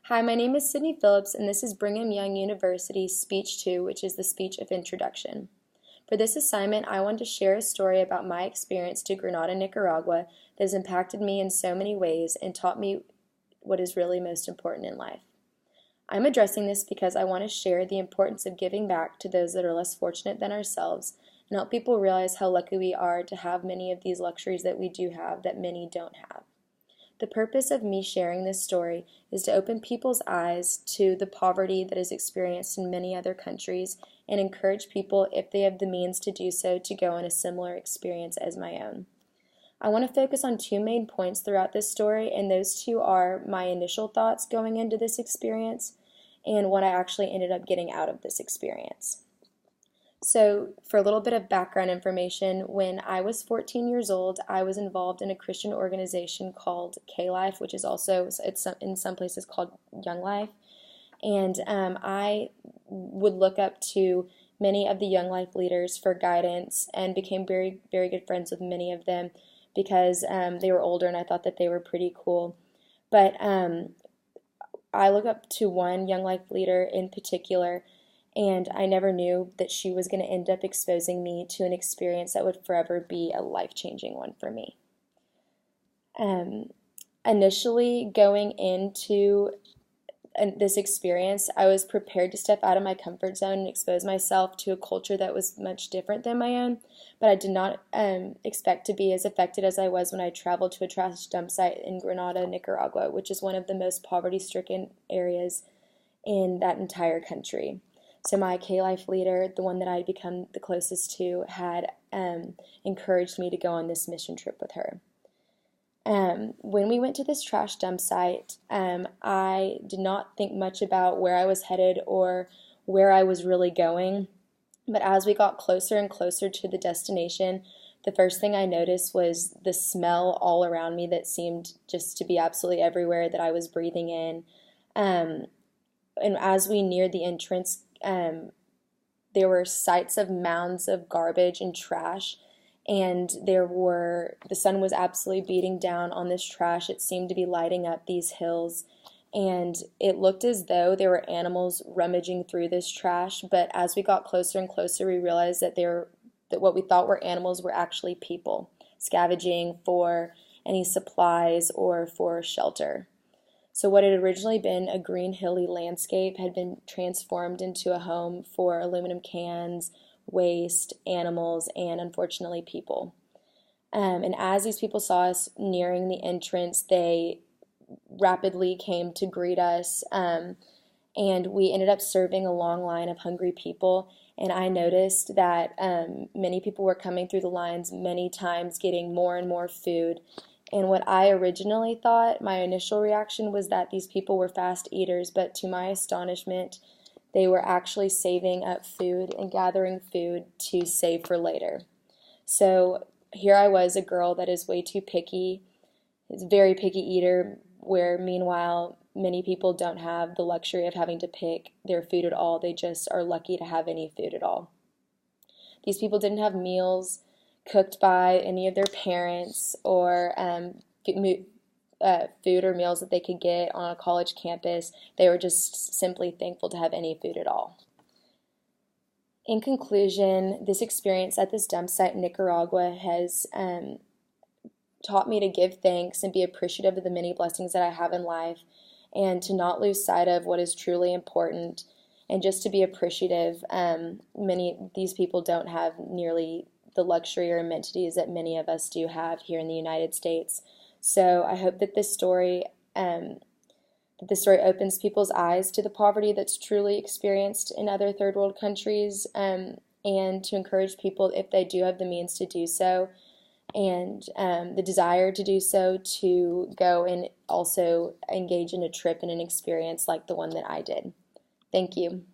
Hi, my name is Sydney Phillips, and this is Brigham Young University's Speech 2, which is the speech of introduction. For this assignment, I wanted to share a story about my experience to Grenada, Nicaragua that has impacted me in so many ways and taught me what is really most important in life. I'm addressing this because I want to share the importance of giving back to those that are less fortunate than ourselves and help people realize how lucky we are to have many of these luxuries that we do have that many don't have. The purpose of me sharing this story is to open people's eyes to the poverty that is experienced in many other countries and encourage people, if they have the means to do so, to go on a similar experience as my own. I want to focus on two main points throughout this story, and those two are my initial thoughts going into this experience and what I actually ended up getting out of this experience. So, for a little bit of background information, when I was 14 years old, I was involved in a Christian organization called K-Life, which is also, it's in some places called Young Life. And I would look up to many of the Young Life leaders for guidance and became very, very good friends with many of them because they were older and I thought that they were pretty cool. But I look up to one Young Life leader in particular, and I never knew that she was going to end up exposing me to an experience that would forever be a life-changing one for me. Initially, going into this experience, I was prepared to step out of my comfort zone and expose myself to a culture that was much different than my own, but I did not expect to be as affected as I was when I traveled to a trash dump site in Grenada, Nicaragua, which is one of the most poverty-stricken areas in that entire country. So my K-Life leader, the one that I had become the closest to, had encouraged me to go on this mission trip with her. When we went to this trash dump site, I did not think much about where I was headed or where I was really going. But as we got closer and closer to the destination, the first thing I noticed was the smell all around me that seemed just to be absolutely everywhere that I was breathing in. And as we neared the entrance, there were sights of mounds of garbage and trash, and the sun was absolutely beating down on this trash. It seemed to be lighting up these hills, and it looked as though there were animals rummaging through this trash, but as we got closer and closer, we realized that what we thought were animals were actually people scavenging for any supplies or for shelter. So what had originally been a green, hilly landscape had been transformed into a home for aluminum cans, waste, animals, and unfortunately people. And as these people saw us nearing the entrance, they rapidly came to greet us, and we ended up serving a long line of hungry people. And I noticed that many people were coming through the lines many times, getting more and more food. And what I originally thought, my initial reaction was that these people were fast eaters, but to my astonishment, they were actually saving up food and gathering food to save for later. So here I was, a girl that is way too picky, is a very picky eater, where meanwhile many people don't have the luxury of having to pick their food at all. They just are lucky to have any food at all. These people didn't have meals cooked by any of their parents or food or meals that they could get on a college campus. They were just simply thankful to have any food at all. In conclusion, this experience at this dump site in Nicaragua has taught me to give thanks and be appreciative of the many blessings that I have in life, and to not lose sight of what is truly important, and just to be appreciative. Many of these people don't have nearly the luxury or amenities that many of us do have here in the United States. So I hope that this story opens people's eyes to the poverty that's truly experienced in other third world countries, and to encourage people, if they do have the means to do so and the desire to do so, to go and also engage in a trip and an experience like the one that I did. Thank you.